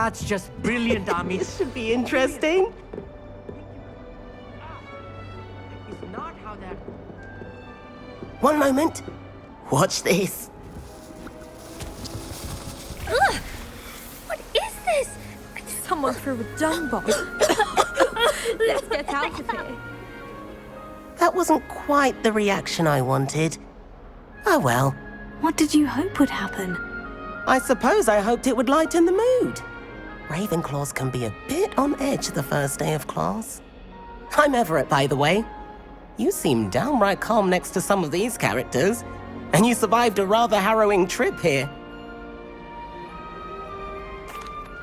That's just brilliant, Ami. This should be interesting. It's not how that... One moment. Watch this. Ugh! What is this? Someone threw a dung bomb. Let's get out of here. That wasn't quite the reaction I wanted. Oh well. What did you hope would happen? I suppose I hoped it would lighten the mood. Ravenclaws can be a bit on edge the first day of class. I'm Everett, by the way. You seem downright calm next to some of these characters, and you survived a rather harrowing trip here.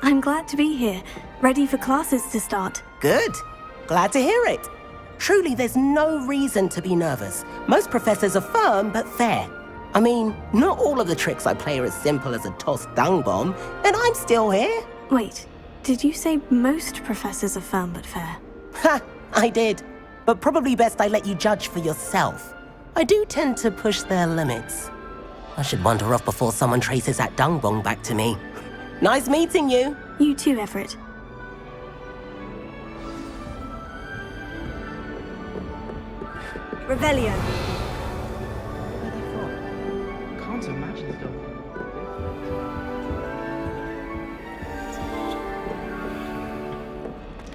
I'm glad to be here, ready for classes to start. Good. Glad to hear it. Truly, there's no reason to be nervous. Most professors are firm but fair. I mean, not all of the tricks I play are as simple as a tossed dung bomb, and I'm still here. Wait, did you say most professors are firm but fair? Ha, I did. But probably best I let you judge for yourself. I do tend to push their limits. I should wander off before someone traces that dung bomb back to me. Nice meeting you. You too, Everett. Revelio. Can't imagine stuff.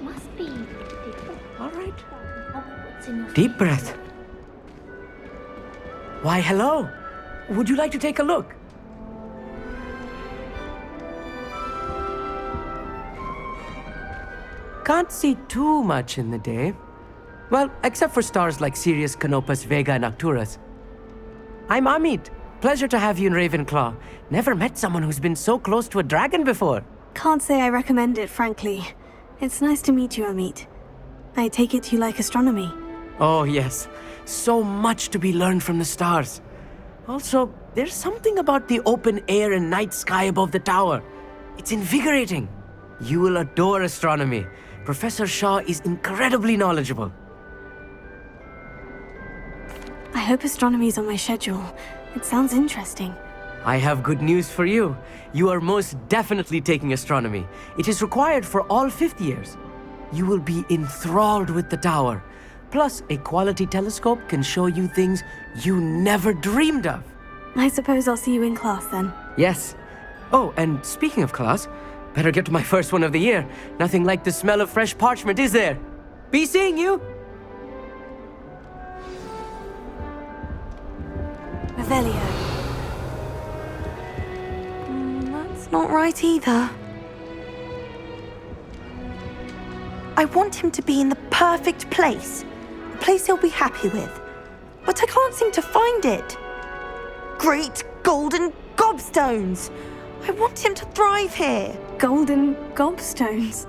Must be. All right. What's in your Deep breath. Why, hello. Would you like to take a look? Can't see too much in the day. Well, except for stars like Sirius, Canopus, Vega, and Arcturus. I'm Amit. Pleasure to have you in Ravenclaw. Never met someone who's been so close to a dragon before. Can't say I recommend it, frankly. It's nice to meet you, Amit. I take it you like astronomy. Oh, yes. So much to be learned from the stars. Also, there's something about the open air and night sky above the tower. It's invigorating. You will adore astronomy. Professor Shaw is incredibly knowledgeable. I hope astronomy's on my schedule. It sounds interesting. I have good news for you. You are most definitely taking astronomy. It is required for all 5th years. You will be enthralled with the tower. Plus, a quality telescope can show you things you never dreamed of. I suppose I'll see you in class then. Yes. Oh, and speaking of class, better get to my first one of the year. Nothing like the smell of fresh parchment, is there? Be seeing you! Revelio. That's not right either. I want him to be in the perfect place. A place he'll be happy with. But I can't seem to find it. Great golden gobstones! I want him to thrive here. Golden gobstones.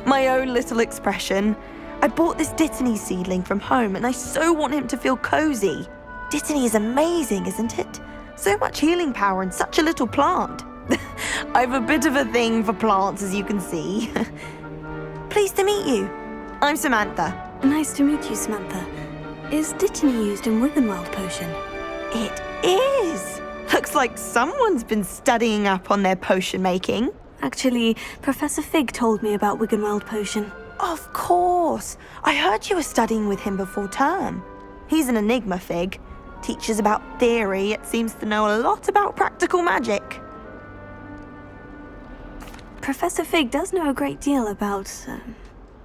My own little expression. I bought this Dittany seedling from home and I so want him to feel cozy. Dittany is amazing, isn't it? So much healing power in such a little plant. I've a bit of a thing for plants, as you can see. Pleased to meet you. I'm Samantha. Nice to meet you, Samantha. Is Dittany used in Wiggenweld potion? It is. Looks like someone's been studying up on their potion making. Actually, Professor Fig told me about Wiggenweld potion. Of course. I heard you were studying with him before term. He's an enigma, Fig. Teaches about theory, yet seems to know a lot about practical magic. Professor Fig does know a great deal about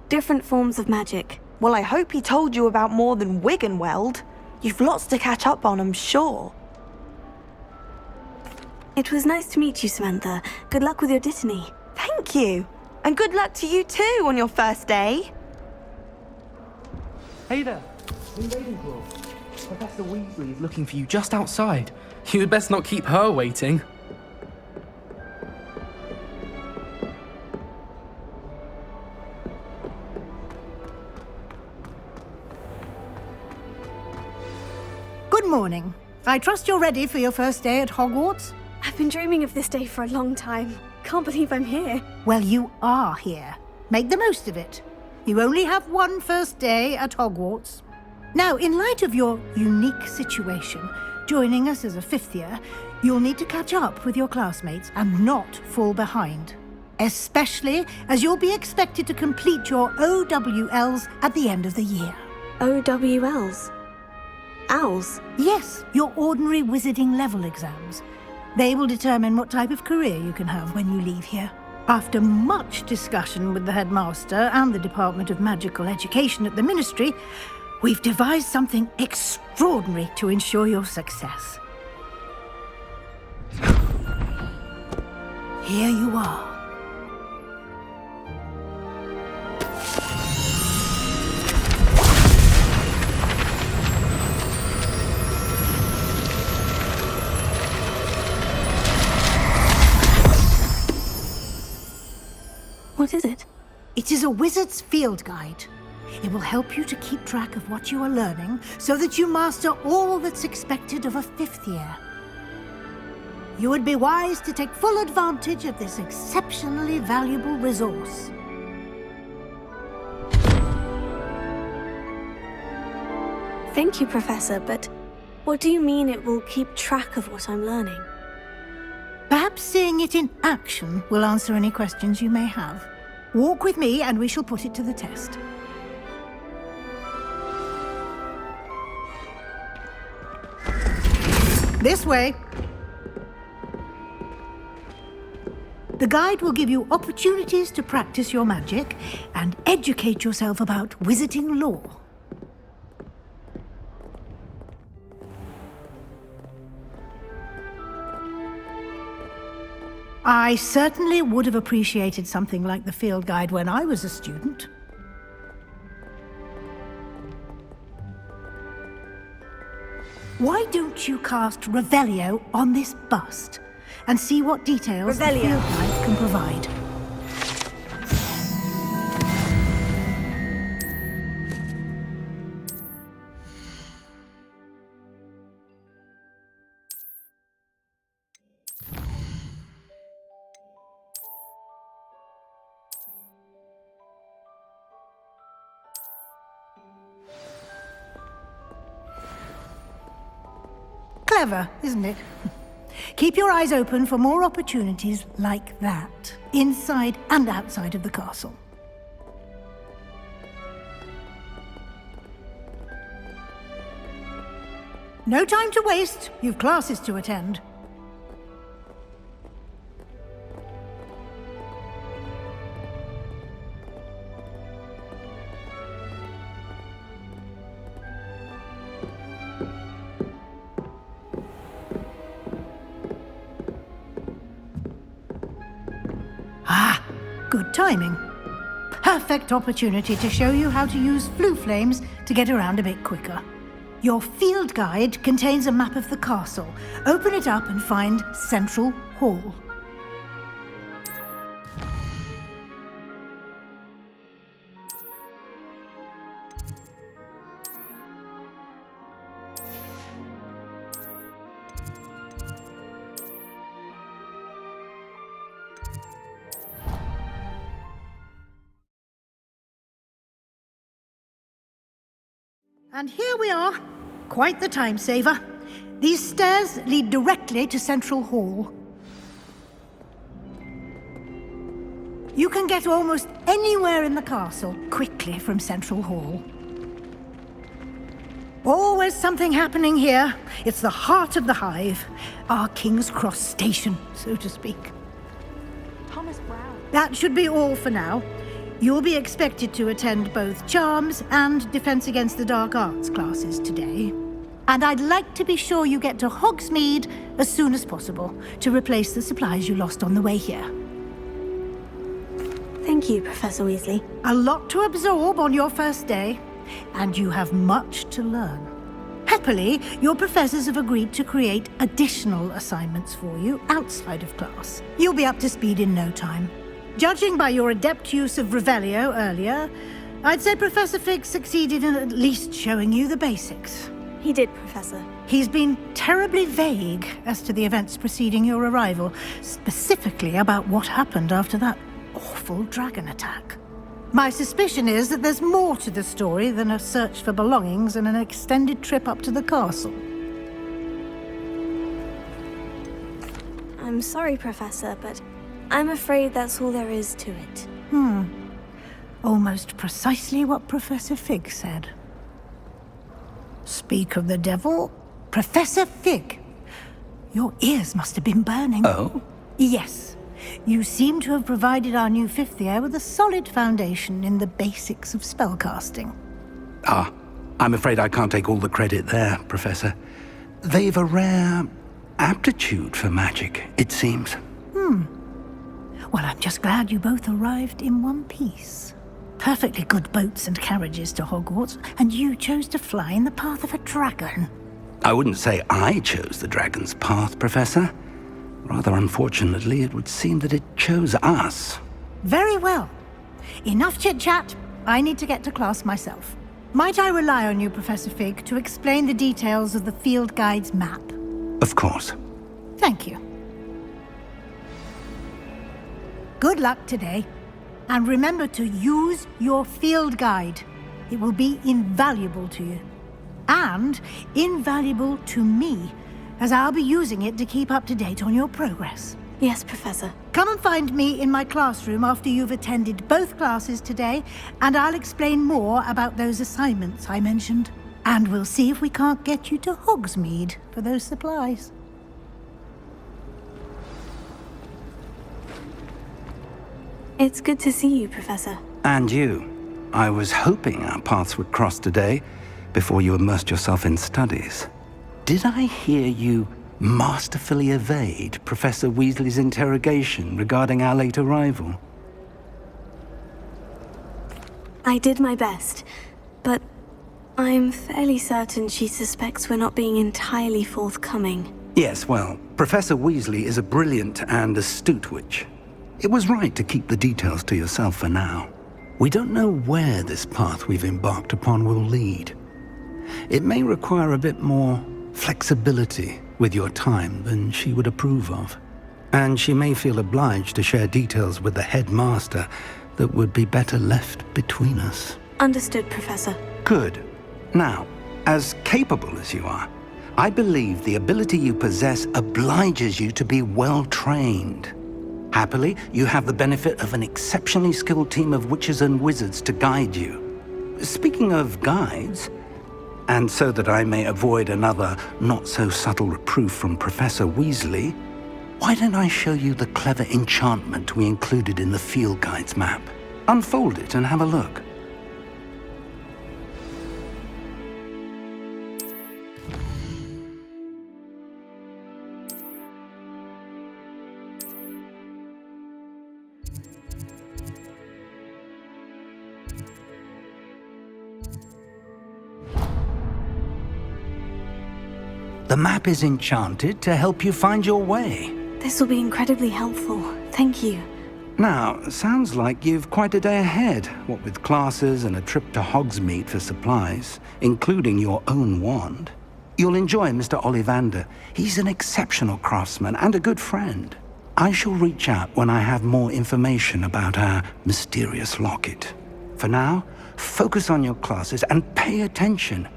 different forms of magic. Well, I hope he told you about more than Wiggenweld. You've lots to catch up on, I'm sure. It was nice to meet you, Samantha. Good luck with your Dittany. Thank you. And good luck to you too on your first day. Hey there, in Ravenclaw. Professor Weasley is looking for you just outside. You'd best not keep her waiting. Good morning. I trust you're ready for your first day at Hogwarts? I've been dreaming of this day for a long time. Can't believe I'm here. Well, you are here. Make the most of it. You only have one first day at Hogwarts. Now, in light of your unique situation, joining us as a 5th year, you'll need to catch up with your classmates and not fall behind. especially as you'll be expected to complete your OWLs at the end of the year. OWLs? Owls? Yes, your ordinary wizarding level exams. They will determine what type of career you can have when you leave here. After much discussion with the headmaster and the Department of Magical Education at the Ministry, we've devised something extraordinary to ensure your success. Here you are. What is it? It is a wizard's field guide. It will help you to keep track of what you are learning so that you master all that's expected of a 5th year. You would be wise to take full advantage of this exceptionally valuable resource. Thank you, Professor, but what do you mean it will keep track of what I'm learning? Perhaps seeing it in action will answer any questions you may have. Walk with me and we shall put it to the test. This way. The guide will give you opportunities to practice your magic and educate yourself about wizarding lore. I certainly would have appreciated something like the field guide when I was a student. Why don't you cast Revelio on this bust and see what details the Revelio. field guide can provide? Clever, isn't it? Keep your eyes open for more opportunities like that, inside and outside of the castle. No time to waste. You've classes to attend. Good timing. Perfect opportunity to show you how to use flue flames to get around a bit quicker. Your field guide contains a map of the castle. Open it up and find Central Hall. And here we are. Quite the time saver. These stairs lead directly to Central Hall. You can get almost anywhere in the castle quickly from Central Hall. Always something happening here. It's the heart of the hive. Our King's Cross station, so to speak. Thomas Brown. That should be all for now. You'll be expected to attend both Charms and Defense Against the Dark Arts classes today. And I'd like to be sure you get to Hogsmeade as soon as possible to replace the supplies you lost on the way here. Thank you, Professor Weasley. A lot to absorb on your first day, and you have much to learn. Happily, your professors have agreed to create additional assignments for you outside of class. You'll be up to speed in no time. Judging by your adept use of Revelio earlier, I'd say Professor Fig succeeded in at least showing you the basics. He did, Professor. He's been terribly vague as to the events preceding your arrival, specifically about what happened after that awful dragon attack. My suspicion is that there's more to the story than a search for belongings and an extended trip up to the castle. I'm sorry, Professor, but I'm afraid that's all there is to it. Almost precisely what Professor Fig said. Speak of the devil, Professor Fig. Your ears must have been burning. Oh? Yes. You seem to have provided our new fifth year with a solid foundation in the basics of spellcasting. Ah, I'm afraid I can't take all the credit there, Professor. They've a rare aptitude for magic, it seems. Well, I'm just glad you both arrived in one piece. Perfectly good boats and carriages to Hogwarts, and you chose to fly in the path of a dragon. I wouldn't say I chose the dragon's path, Professor. Rather unfortunately, it would seem that it chose us. Very well. Enough chit-chat. I need to get to class myself. Might I rely on you, Professor Fig, to explain the details of the field guide's map? Of course. Thank you. Good luck today. And remember to use your field guide. It will be invaluable to you. And invaluable to me, as I'll be using it to keep up to date on your progress. Yes, Professor. Come and find me in my classroom after you've attended both classes today, and I'll explain more about those assignments I mentioned. And we'll see if we can't get you to Hogsmeade for those supplies. It's good to see you, Professor. And you. I was hoping our paths would cross today, before you immersed yourself in studies. Did I hear you masterfully evade Professor Weasley's interrogation regarding our late arrival? I did my best, but I'm fairly certain she suspects we're not being entirely forthcoming. Yes, well, Professor Weasley is a brilliant and astute witch. It was right to keep the details to yourself for now. We don't know where this path we've embarked upon will lead. It may require a bit more flexibility with your time than she would approve of. And she may feel obliged to share details with the headmaster that would be better left between us. Understood, Professor. Good. Now, as capable as you are, I believe the ability you possess obliges you to be well trained. Happily, you have the benefit of an exceptionally skilled team of witches and wizards to guide you. Speaking of guides, and so that I may avoid another not-so-subtle reproof from Professor Weasley, why don't I show you the clever enchantment we included in the field guide's map? Unfold it and have a look. The map is enchanted to help you find your way. This will be incredibly helpful. Thank you. Now, sounds like you've quite a day ahead, what with classes and a trip to Hogsmeade for supplies, including your own wand. You'll enjoy Mr. Ollivander. He's an exceptional craftsman and a good friend. I shall reach out when I have more information about our mysterious locket. For now, focus on your classes and pay attention.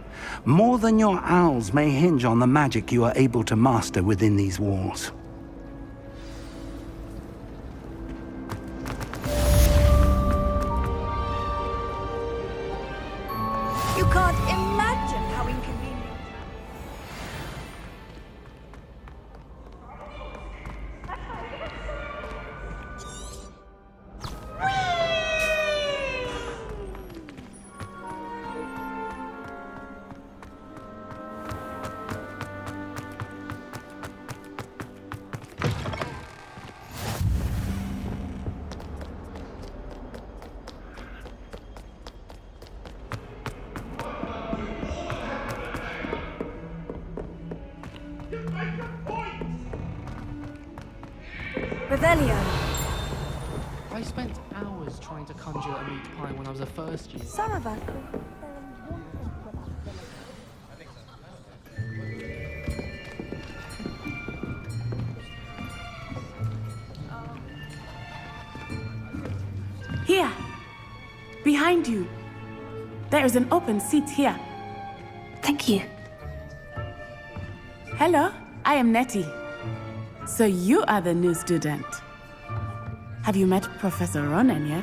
More than your owls may hinge on the magic you are able to master within these walls. You can't imagine how inconvenient. Revelio. I spent hours trying to conjure a meat pie when I was a first year. Some of us. Here, behind you. There is an open seat here. Thank you. Hello, I am Nettie. So you are the new student. Have you met Professor Ronen yet?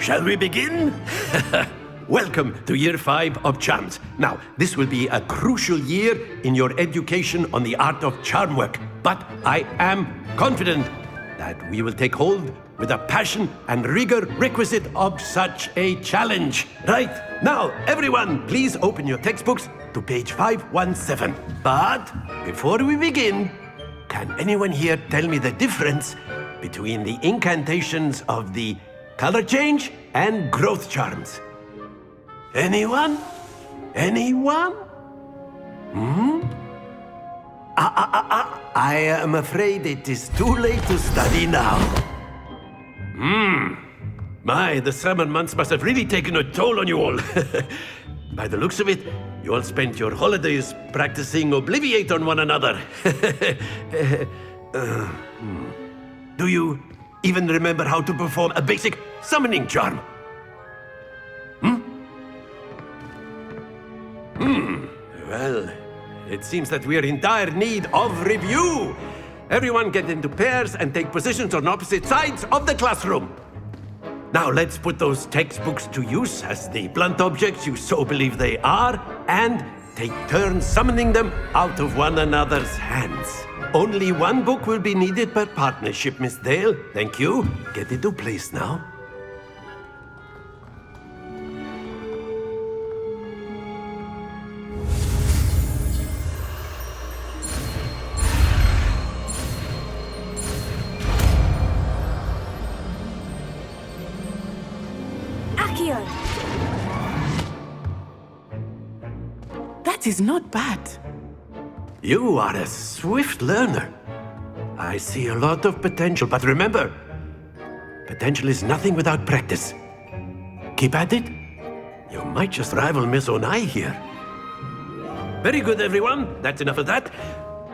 Shall we begin? Welcome to Year 5 of Charms. Now, this will be a crucial year in your education on the art of charm work, but I am confident that we will take hold with the passion and rigor requisite of such a challenge. Right, now, everyone, please open your textbooks to page 517. But before we begin, can anyone here tell me the difference between the incantations of the color change and growth charms? Anyone? Anyone? I am afraid it is too late to study now. My, the summer months must have really taken a toll on you all. By the looks of it, you all spent your holidays practicing Obliviate on one another. Do you even remember how to perform a basic summoning charm? Well, it seems that we are in dire need of review. Everyone get into pairs and take positions on opposite sides of the classroom. Now let's put those textbooks to use as the blunt objects you so believe they are, and take turns summoning them out of one another's hands. Only one book will be needed per partnership, Miss Dale. Thank you. Get into place now. Accio! That is not bad. You are a swift learner. I see a lot of potential, but remember, potential is nothing without practice. Keep at it. You might just rival Miss Onai here. Very good, everyone. That's enough of that.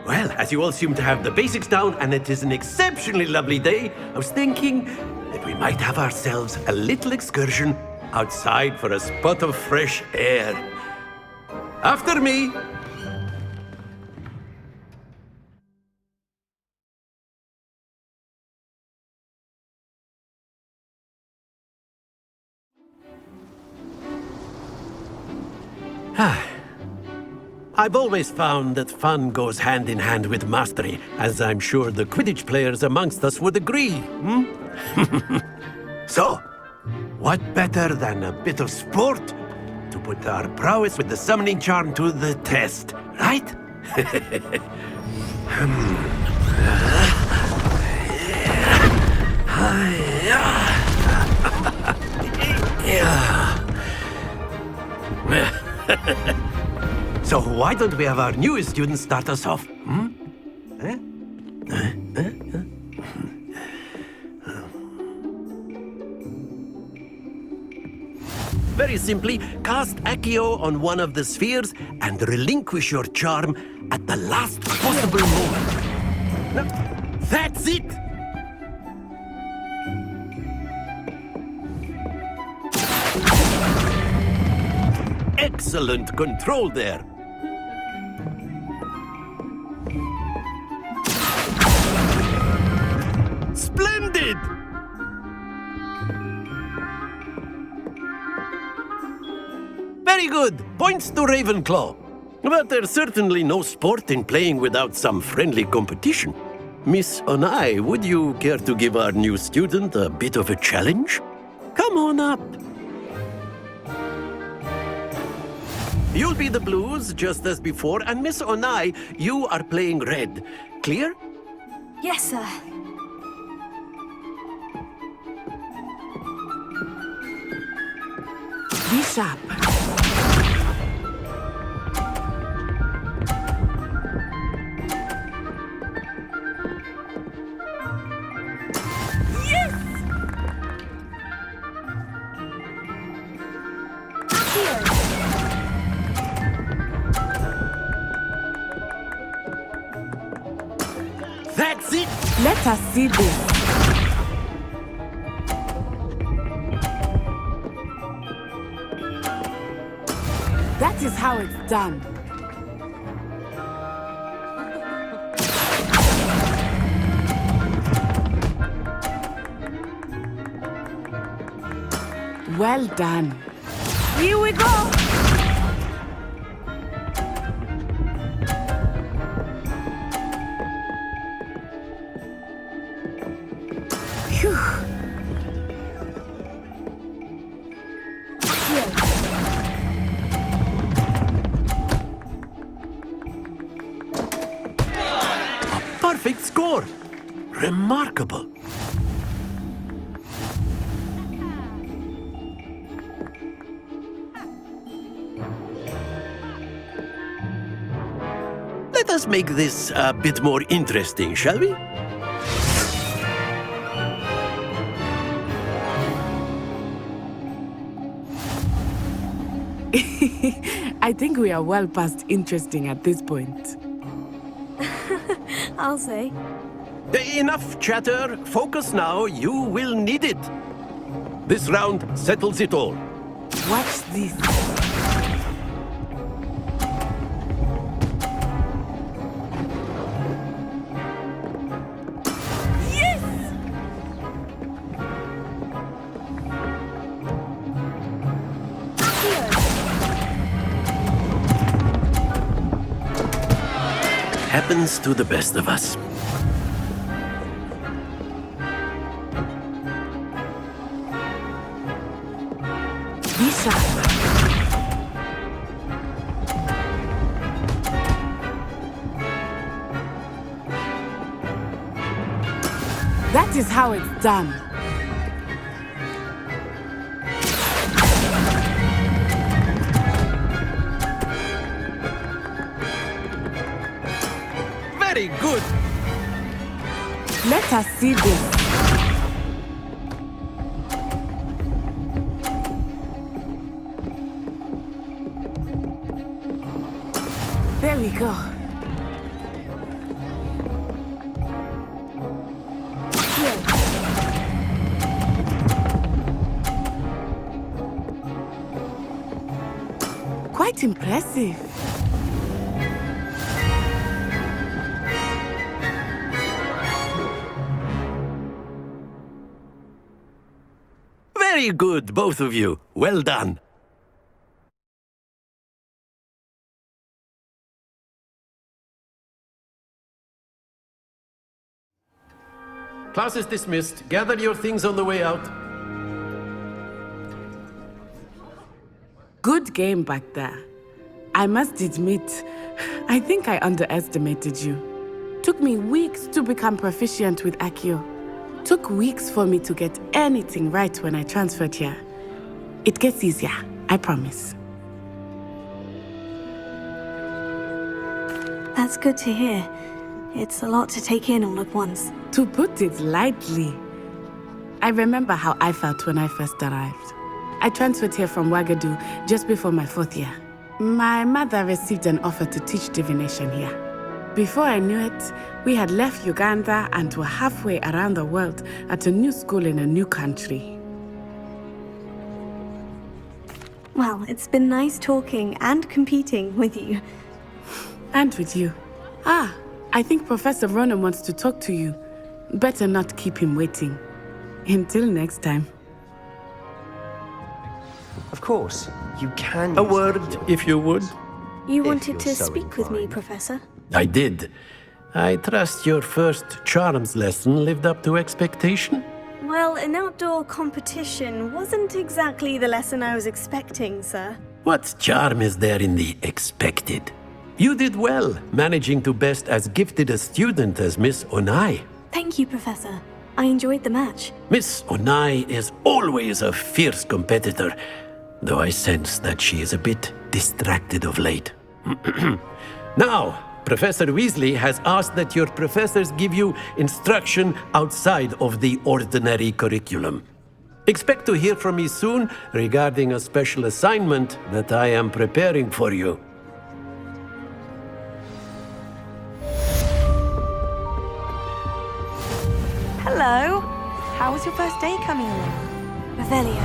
Well, as you all seem to have the basics down, and it is an exceptionally lovely day, I was thinking that we might have ourselves a little excursion outside for a spot of fresh air. After me. I've always found that fun goes hand in hand with mastery, as I'm sure the Quidditch players amongst us would agree. So, what better than a bit of sport to put our prowess with the summoning charm to the test, right? So why don't we have our newest student start us off? Very simply, cast Accio on one of the spheres and relinquish your charm at the last possible moment. Now, that's it! Excellent control there. Splendid! Very good. Points to Ravenclaw. But there's certainly no sport in playing without some friendly competition. Miss Onai, would you care to give our new student a bit of a challenge? Come on up. You'll be the blues, just as before, and Miss Onai, you are playing red. Clear? Yes, sir. Be sharp. That's it! Let us see this. That is how it's done. Well done. Here we go! Phew. Perfect score! Remarkable. Let us make this a bit more interesting, shall we? I think we are well past interesting at this point. I'll say. Enough chatter. Focus now. You will need it. This round settles it all. Watch this. Happens to the best of us. Lisa. That is how it's done. Very good. Let us see this. There we go. Quite impressive. Very good, both of you. Well done. Class is dismissed. Gather your things on the way out. Good game back there. I must admit, I think I underestimated you. Took me weeks to become proficient with Accio. Took weeks for me to get anything right when I transferred here. It gets easier, I promise. That's good to hear. It's a lot to take in all at once. To put it lightly, I remember how I felt when I first arrived. I transferred here from Ouagadougou just before my 4th year. My mother received an offer to teach divination here. Before I knew it, we had left Uganda and were halfway around the world at a new school in a new country. Well, it's been nice talking and competing with you. And with you. Ah, I think Professor Ronan wants to talk to you. Better not keep him waiting. Until next time. Of course, you can. A word, if you would. You If wanted you're to so speak with me, inclined. Professor? I did. I trust your first charms lesson lived up to expectation? Well, an outdoor competition wasn't exactly the lesson I was expecting, sir. What charm is there in the expected? You did well, managing to best as gifted a student as Miss Onai. Thank you, Professor. I enjoyed the match. Miss Onai is always a fierce competitor, though I sense that she is a bit distracted of late. Now, Professor Weasley has asked that your professors give you instruction outside of the ordinary curriculum. Expect to hear from me soon regarding a special assignment that I am preparing for you. Hello. How was your first day coming along? Revelio.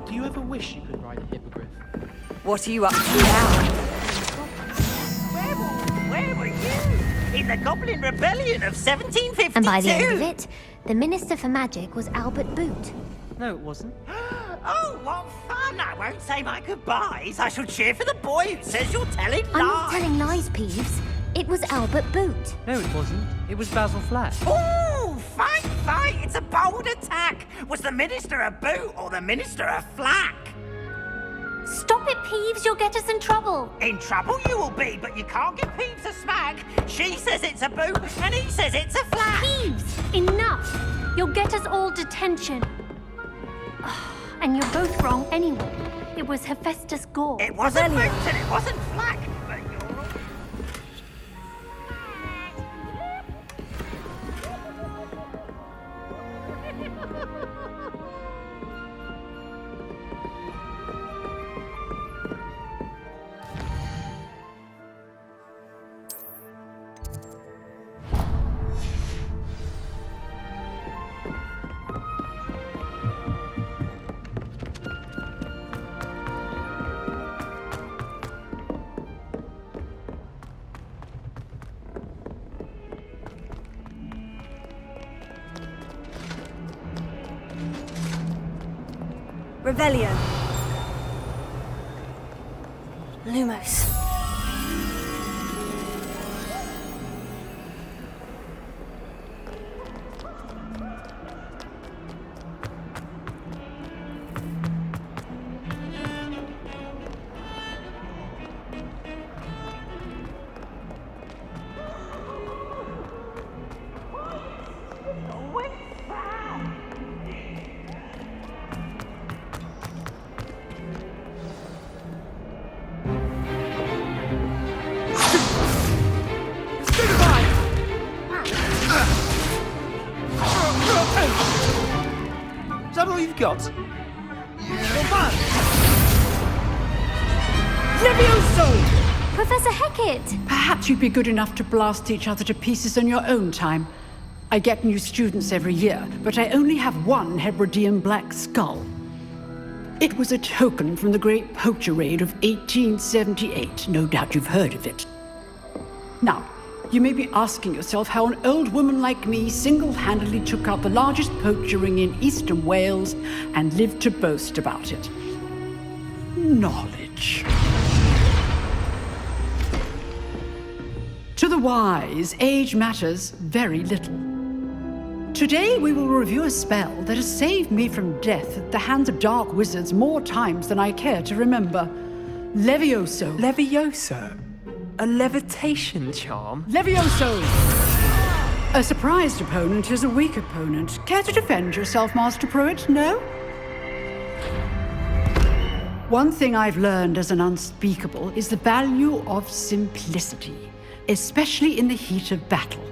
Do you ever wish you could ride a hippogriff? What are you up to now? Where were you? In the Goblin Rebellion of 1752? And by the end of it, The Minister for Magic was Albert Boot. No, it wasn't. Oh, what fun! I won't say my goodbyes. I shall cheer for the boy who says you're telling lies. I'm not telling lies, Peeves. It was Albert Boot. No, it wasn't. It was Basil Flack. Ooh, fight, fight! It's a bold attack. Was the Minister a boot or the Minister a flack? Stop it, Peeves. You'll get us in trouble. In trouble you will be, but you can't give Peeves a smack. She says it's a boot and he says it's a flack. Peeves, enough. You'll get us all detention. And you're both wrong anyway. It was Hephaestus Gore. It wasn't boot and it wasn't flack. But you're all... Revelio. Lumos. Is that all you've got? Leviosa! Professor Hecat! Perhaps you'd be good enough to blast each other to pieces in your own time. I get new students every year, but I only have one Hebridean black skull. It was a token from the Great Poacher Raid of 1878. No doubt you've heard of it. Now, you may be asking yourself how an old woman like me single-handedly took out the largest poacher ring in eastern Wales and lived to boast about it. Knowledge. To the wise, age matters very little. Today we will review a spell that has saved me from death at the hands of dark wizards more times than I care to remember. Leviosa. Leviosa? A levitation charm? Levioso! A surprised opponent is a weak opponent. Care to defend yourself, Master Pruitt? No? One thing I've learned as an unspeakable is the value of simplicity, especially in the heat of battle.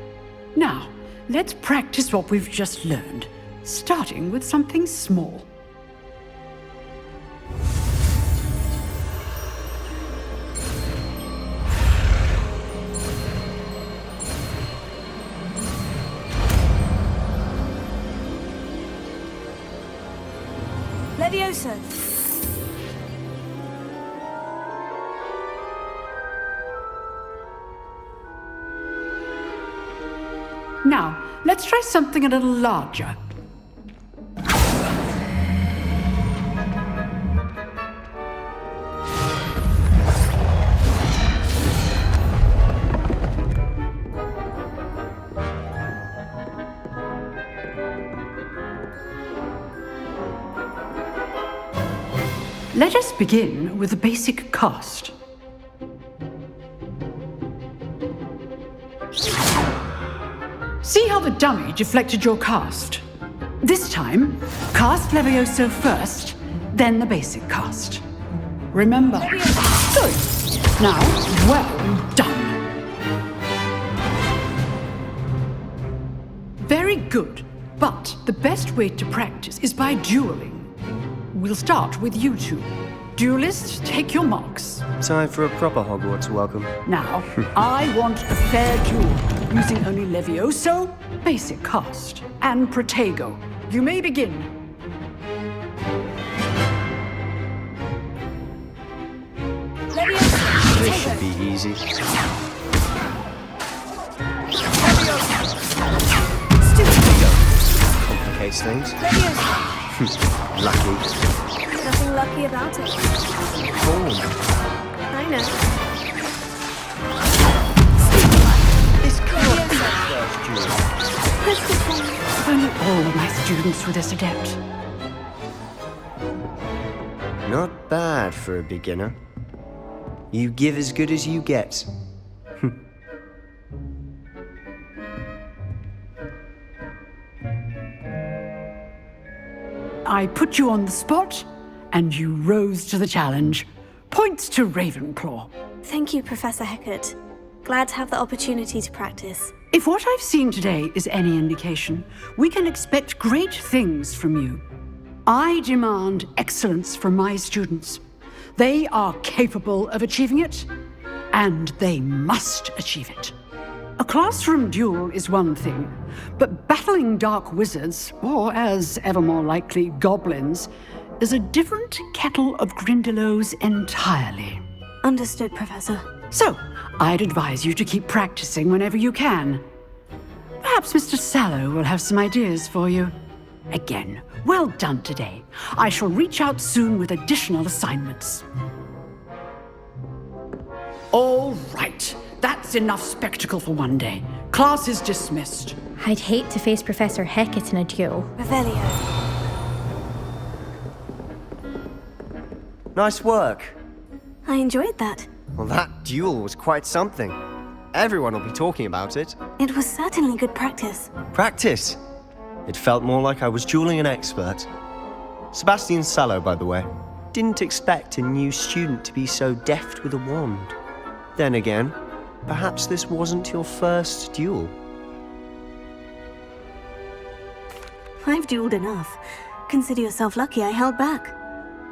Now, let's practice what we've just learned, starting with something small. Leviosa. Now, let's try something a little larger. Let us begin with the basic cast. See how the dummy deflected your cast? This time, cast Levioso first, then the basic cast. Remember. Good. Now, well done. Very good. But the best way to practice is by dueling. We'll start with you two. Duelists, take your marks. Time for a proper Hogwarts welcome. Now, I want a fair duel, using only Levioso, basic cast, and Protego. You may begin. Leviosa. This should be easy. Leviosa. complicates things. Leviosa. Lucky. Nothing lucky about it. Form. I know. This can't be the first duel. If only all of my students were this adept. Not bad for a beginner. You give as good as you get. I put you on the spot, and you rose to the challenge. Points to Ravenclaw. Thank you, Professor Hecat. Glad to have the opportunity to practice. If what I've seen today is any indication, we can expect great things from you. I demand excellence from my students. They are capable of achieving it, and they must achieve it. A classroom duel is one thing, but battling dark wizards, or as ever more likely, goblins, is a different kettle of Grindylows entirely. Understood, Professor. So, I'd advise you to keep practicing whenever you can. Perhaps Mr. Sallow will have some ideas for you. Again, well done today. I shall reach out soon with additional assignments. All right. That's enough spectacle for one day. Class is dismissed. I'd hate to face Professor Hecat in a duel. Revelio. Nice work. I enjoyed that. Well, that duel was quite something. Everyone will be talking about it. It was certainly good practice. Practice? It felt more like I was dueling an expert. Sebastian Sallow, by the way. Didn't expect a new student to be so deft with a wand. Then again, perhaps this wasn't your first duel. I've dueled enough. Consider yourself lucky I held back.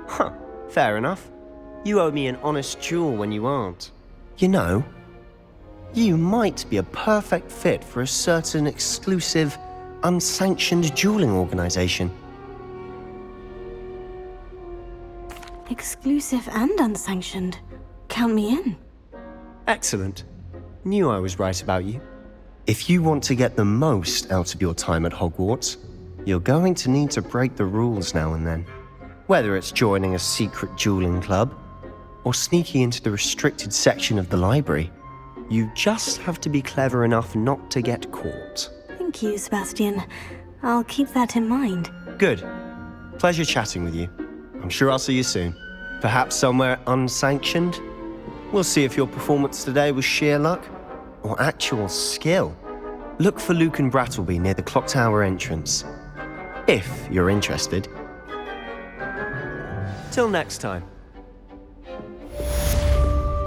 Huh, fair enough. You owe me an honest duel when you aren't. You know, you might be a perfect fit for a certain exclusive, unsanctioned dueling organization. Exclusive and unsanctioned. Count me in. Excellent. Knew I was right about you. If you want to get the most out of your time at Hogwarts, you're going to need to break the rules now and then. Whether it's joining a secret dueling club, or sneaking into the restricted section of the library, you just have to be clever enough not to get caught. Thank you, Sebastian. I'll keep that in mind. Good. Pleasure chatting with you. I'm sure I'll see you soon. Perhaps somewhere unsanctioned? We'll see if your performance today was sheer luck or actual skill. Look for Luke and Brattleby near the clock tower entrance, if you're interested. Till next time.